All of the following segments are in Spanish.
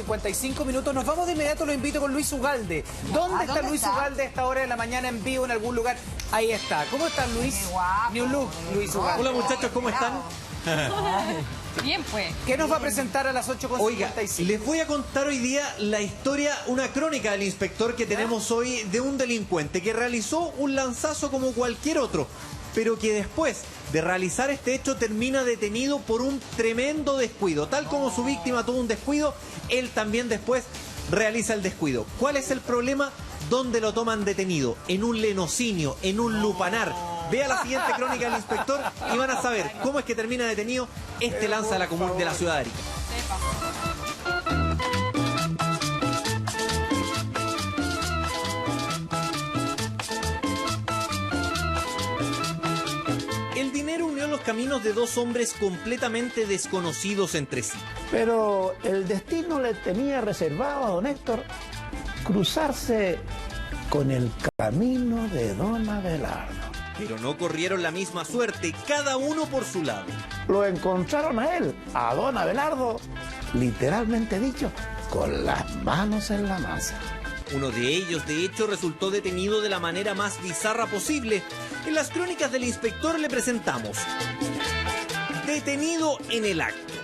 8:55. Nos vamos de inmediato, lo invito con Luis Ugalde. ¿Dónde está Luis Ugalde a esta hora de la mañana en vivo en algún lugar? Ahí está. ¿Cómo estás, Luis? New Look, Luis Ugalde. Hola, muchachos, ¿cómo están? Bien, pues. ¿Qué nos va a presentar a las 8:55? Oiga, les voy a contar hoy día la historia, una crónica del inspector que tenemos hoy de un delincuente que realizó un lanzazo como cualquier otro, pero que después de realizar este hecho termina detenido por un tremendo descuido. Tal como su víctima tuvo un descuido, él también después realiza el descuido. ¿Cuál es el problema? ¿Dónde lo toman detenido? En un lenocinio, en un lupanar. Vea la siguiente crónica del inspector y van a saber cómo es que termina detenido este lanza de la común de la ciudad de Arica. El dinero unió los caminos de dos hombres completamente desconocidos entre sí. Pero el destino le tenía reservado a don Héctor cruzarse con el camino de don Abelardo. Pero no corrieron la misma suerte, cada uno por su lado. Lo encontraron a él, a don Abelardo, literalmente dicho, con las manos en la masa. Uno de ellos, de hecho, resultó detenido de la manera más bizarra posible. En las crónicas del inspector le presentamos Detenido en el acto.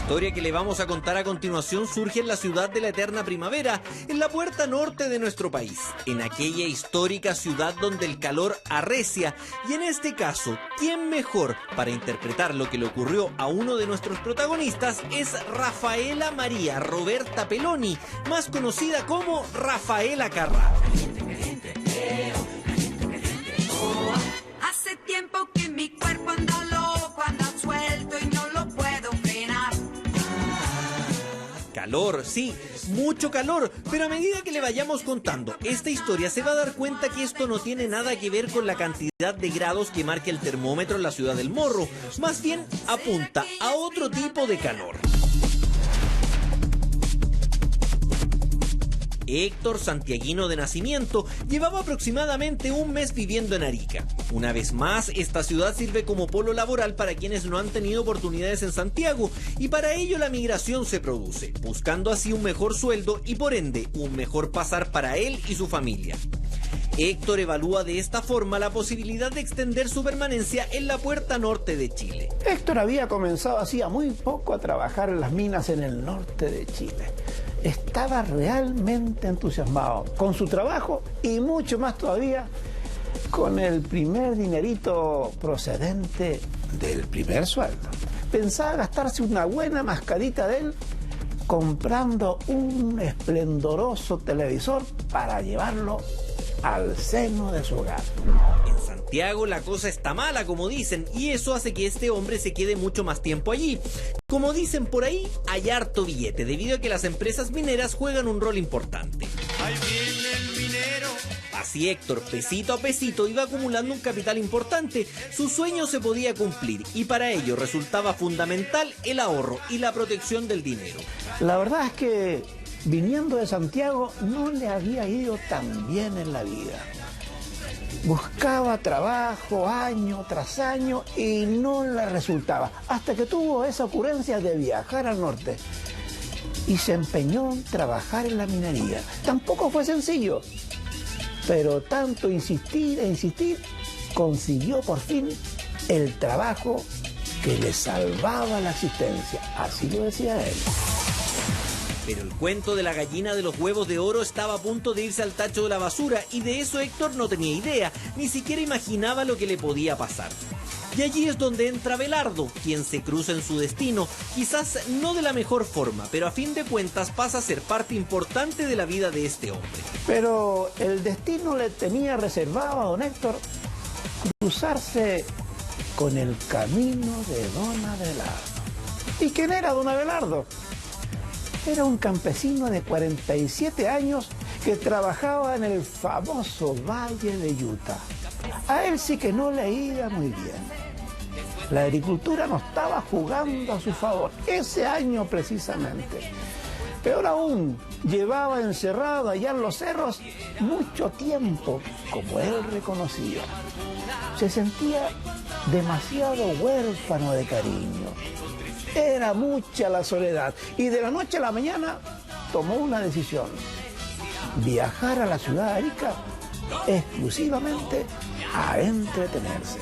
La historia que le vamos a contar a continuación surge en la ciudad de la eterna primavera, en la puerta norte de nuestro país, en aquella histórica ciudad donde el calor arrecia, y en este caso, ¿quién mejor para interpretar lo que le ocurrió a uno de nuestros protagonistas? Es Rafaela María Roberta Peloni, más conocida como Rafaela Carrà. Hace tiempo que mi cuerpo anda loco, anda suelto y no lo puedo frenar. Calor, sí, mucho calor, pero a medida que le vayamos contando esta historia se va a dar cuenta que esto no tiene nada que ver con la cantidad de grados que marca el termómetro en la ciudad del Morro, más bien apunta a otro tipo de calor. Héctor, santiaguino de nacimiento, llevaba aproximadamente un mes viviendo en Arica. Una vez más, esta ciudad sirve como polo laboral para quienes no han tenido oportunidades en Santiago, y para ello la migración se produce, buscando así un mejor sueldo y por ende un mejor pasar para él y su familia. Héctor evalúa de esta forma la posibilidad de extender su permanencia en la puerta norte de Chile. Héctor había comenzado hacía muy poco a trabajar en las minas en el norte de Chile. Estaba realmente entusiasmado con su trabajo y mucho más todavía con el primer dinerito procedente del primer sueldo. Pensaba gastarse una buena mascarita de él comprando un esplendoroso televisor para llevarlo al seno de su hogar. En Santiago la cosa está mala, como dicen, y eso hace que este hombre se quede mucho más tiempo allí. Como dicen por ahí, hay harto billete, debido a que las empresas mineras juegan un rol importante. Ahí viene el minero. Así Héctor, pesito a pesito, iba acumulando un capital importante. Su sueño se podía cumplir y para ello resultaba fundamental el ahorro y la protección del dinero. La verdad es que viniendo de Santiago no le había ido tan bien en la vida. Buscaba trabajo año tras año y no le resultaba, hasta que tuvo esa ocurrencia de viajar al norte y se empeñó en trabajar en la minería. Tampoco fue sencillo, pero tanto insistir e insistir, consiguió por fin el trabajo que le salvaba la existencia, así lo decía él. Pero el cuento de la gallina de los huevos de oro estaba a punto de irse al tacho de la basura, y de eso Héctor no tenía idea, ni siquiera imaginaba lo que le podía pasar. Y allí es donde entra Abelardo, quien se cruza en su destino, quizás no de la mejor forma, pero a fin de cuentas pasa a ser parte importante de la vida de este hombre. Pero el destino le tenía reservado a don Héctor cruzarse con el camino de don Abelardo. ¿Y quién era don Abelardo? Era un campesino de 47 años que trabajaba en el famoso Valle de Utah. A él sí que no le iba muy bien. La agricultura no estaba jugando a su favor, ese año precisamente. Peor aún, llevaba encerrado allá en los cerros mucho tiempo, como él reconocía. Se sentía demasiado huérfano de cariño. Era mucha la soledad y de la noche a la mañana tomó una decisión: viajar a la ciudad de Arica exclusivamente a entretenerse.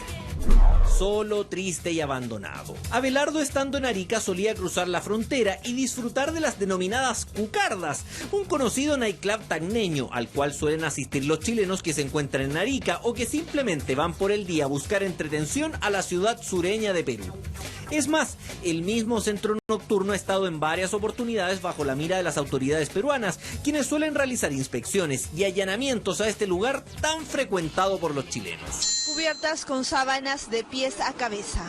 Solo, triste y abandonado. Abelardo, estando en Arica, solía cruzar la frontera y disfrutar de las denominadas cucardas, un conocido nightclub tacneño al cual suelen asistir los chilenos que se encuentran en Arica o que simplemente van por el día a buscar entretención a la ciudad sureña de Perú. Es más, el mismo centro nocturno ha estado en varias oportunidades bajo la mira de las autoridades peruanas, quienes suelen realizar inspecciones y allanamientos a este lugar tan frecuentado por los chilenos. Cubiertas con sábanas de pies a cabeza.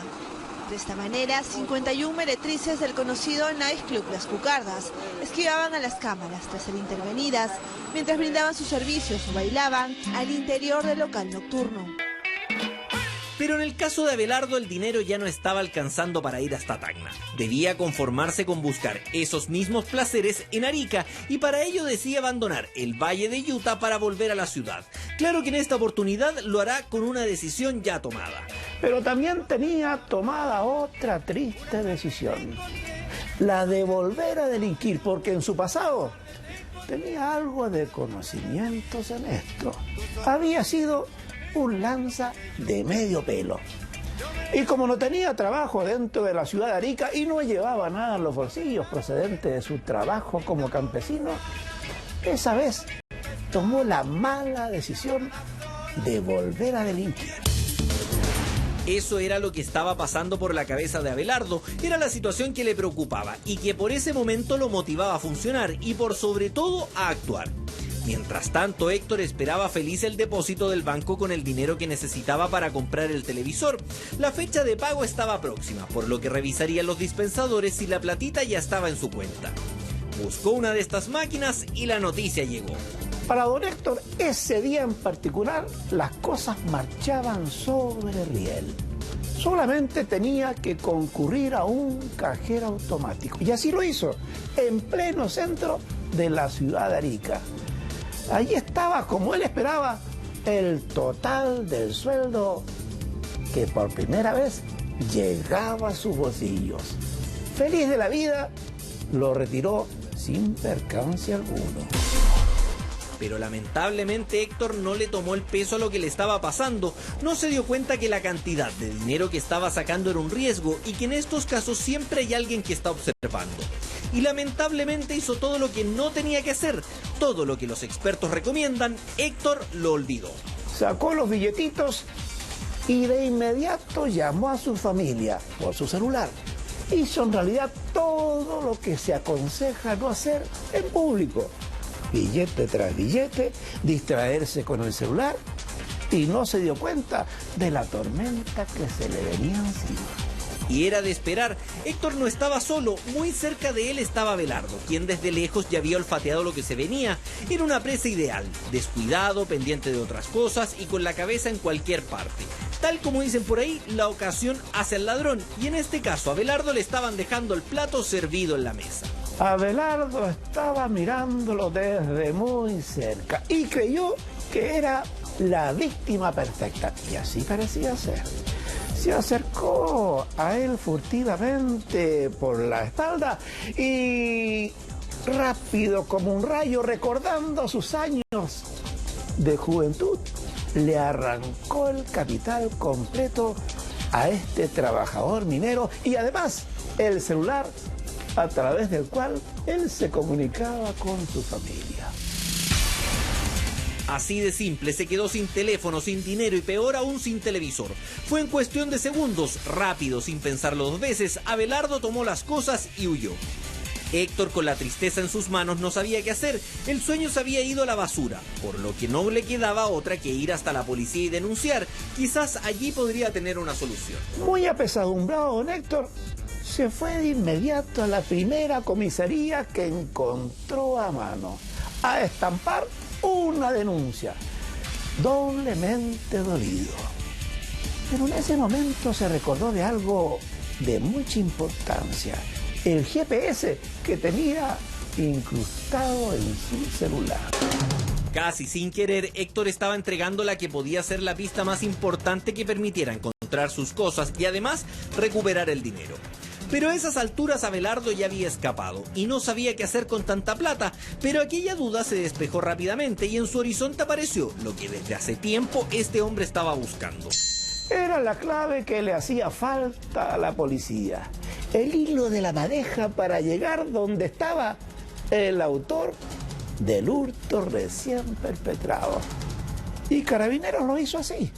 De esta manera, 51 meretrices del conocido nightclub Las Cucardas esquivaban a las cámaras tras ser intervenidas mientras brindaban sus servicios o bailaban al interior del local nocturno. Pero en el caso de Abelardo, el dinero ya no estaba alcanzando para ir hasta Tacna. Debía conformarse con buscar esos mismos placeres en Arica y para ello decide abandonar el Valle de Utah para volver a la ciudad. Claro que en esta oportunidad lo hará con una decisión ya tomada. Pero también tenía tomada otra triste decisión: la de volver a delinquir, porque en su pasado tenía algo de conocimientos en esto. Había sido un lanza de medio pelo. Y como no tenía trabajo dentro de la ciudad de Arica y no llevaba nada en los bolsillos procedente de su trabajo como campesino, esa vez tomó la mala decisión de volver a delinquir. Eso era lo que estaba pasando por la cabeza de Abelardo, era la situación que le preocupaba y que por ese momento lo motivaba a funcionar y por sobre todo a actuar. Mientras tanto, Héctor esperaba feliz el depósito del banco con el dinero que necesitaba para comprar el televisor. La fecha de pago estaba próxima, por lo que revisaría los dispensadores si la platita ya estaba en su cuenta. Buscó una de estas máquinas y la noticia llegó. Para don Héctor, ese día en particular, las cosas marchaban sobre riel. Solamente tenía que concurrir a un cajero automático. Y así lo hizo, en pleno centro de la ciudad de Arica. Allí estaba, como él esperaba, el total del sueldo que por primera vez llegaba a sus bolsillos. Feliz de la vida, lo retiró sin percance alguno. Pero lamentablemente Héctor no le tomó el peso a lo que le estaba pasando, no se dio cuenta que la cantidad de dinero que estaba sacando era un riesgo y que en estos casos siempre hay alguien que está observando. Y lamentablemente hizo todo lo que no tenía que hacer, todo lo que los expertos recomiendan, Héctor lo olvidó. Sacó los billetitos y de inmediato llamó a su familia por su celular. Hizo en realidad todo lo que se aconseja no hacer en público. Billete tras billete, distraerse con el celular y no se dio cuenta de la tormenta que se le venía encima. Y era de esperar, Héctor no estaba solo, muy cerca de él estaba Abelardo, quien desde lejos ya había olfateado lo que se venía. Era una presa ideal, descuidado, pendiente de otras cosas y con la cabeza en cualquier parte. Tal como dicen por ahí, la ocasión hace al ladrón, y en este caso a Abelardo le estaban dejando el plato servido en la mesa. Abelardo estaba mirándolo desde muy cerca y creyó que era la víctima perfecta, y así parecía ser. Se acercó a él furtivamente por la espalda y rápido como un rayo, recordando sus años de juventud, le arrancó el capital completo a este trabajador minero y además el celular a través del cual él se comunicaba con su familia. Así de simple, se quedó sin teléfono, sin dinero y peor aún sin televisor. Fue en cuestión de segundos, rápido, sin pensarlo dos veces, Abelardo tomó las cosas y huyó. Héctor, con la tristeza en sus manos, no sabía qué hacer. El sueño se había ido a la basura, por lo que no le quedaba otra que ir hasta la policía y denunciar. Quizás allí podría tener una solución. Muy apesadumbrado don Héctor, se fue de inmediato a la primera comisaría que encontró a mano, a estampar una denuncia, doblemente dolido. Pero en ese momento se recordó de algo de mucha importancia: el GPS que tenía incrustado en su celular. Casi sin querer, Héctor estaba entregando la que podía ser la pista más importante que permitiera encontrar sus cosas y además recuperar el dinero. Pero a esas alturas Abelardo ya había escapado y no sabía qué hacer con tanta plata, pero aquella duda se despejó rápidamente y en su horizonte apareció lo que desde hace tiempo este hombre estaba buscando. Era la clave que le hacía falta a la policía. El hilo de la madeja para llegar donde estaba el autor del hurto recién perpetrado. Y Carabineros lo hizo así.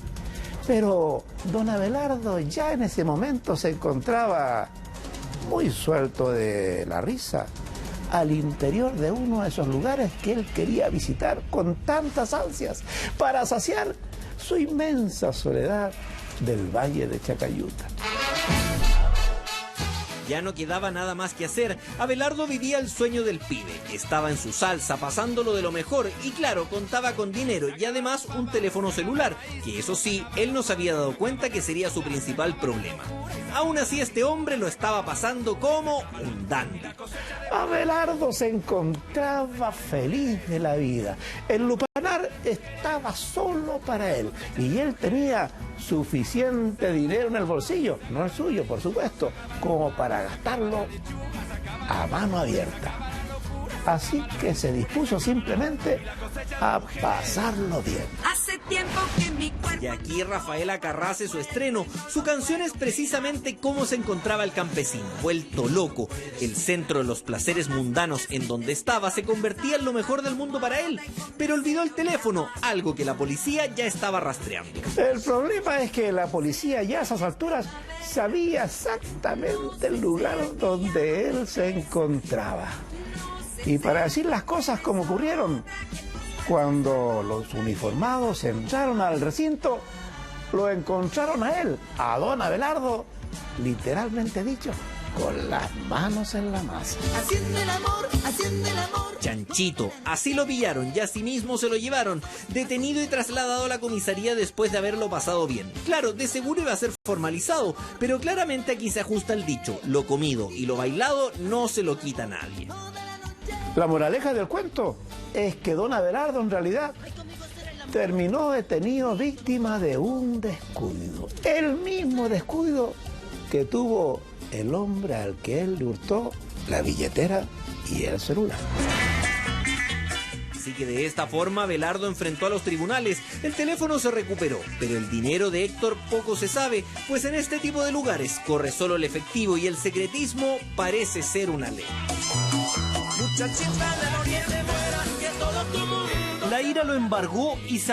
Pero don Abelardo ya en ese momento se encontraba muy suelto de la risa al interior de uno de esos lugares que él quería visitar con tantas ansias para saciar su inmensa soledad del Valle de Chacayuta. Ya no quedaba nada más que hacer. Abelardo vivía el sueño del pibe. Estaba en su salsa, pasándolo de lo mejor y claro, contaba con dinero y además un teléfono celular, que eso sí, él no se había dado cuenta que sería su principal problema. Aún así, este hombre lo estaba pasando como un dandy. Abelardo se encontraba feliz de la vida. El lupanar estaba solo para él y él tenía suficiente dinero en el bolsillo, no el suyo, por supuesto, como para gastarlo a mano abierta. Así que se dispuso simplemente a pasarlo bien. Hace tiempo que mi cuerpo... Y aquí Rafaela Carrá hace su estreno. Su canción es precisamente cómo se encontraba el campesino, vuelto loco. El centro de los placeres mundanos en donde estaba se convertía en lo mejor del mundo para él. Pero olvidó el teléfono, algo que la policía ya estaba rastreando. El problema es que la policía ya a esas alturas sabía exactamente el lugar donde él se encontraba. Y para decir las cosas como ocurrieron, cuando los uniformados entraron al recinto, lo encontraron a él, a don Abelardo, literalmente dicho, con las manos en la masa. Haciendo el amor, haciendo el amor. Chanchito, así lo pillaron y así mismo se lo llevaron, detenido y trasladado a la comisaría después de haberlo pasado bien. Claro, de seguro iba a ser formalizado, pero claramente aquí se ajusta el dicho, lo comido y lo bailado no se lo quita nadie. La moraleja del cuento es que don Abelardo en realidad terminó detenido víctima de un descuido. El mismo descuido que tuvo el hombre al que él le hurtó la billetera y el celular. Así que de esta forma Abelardo enfrentó a los tribunales, el teléfono se recuperó, pero el dinero de Héctor poco se sabe, pues en este tipo de lugares corre solo el efectivo y el secretismo parece ser una ley. La ira lo embargó y se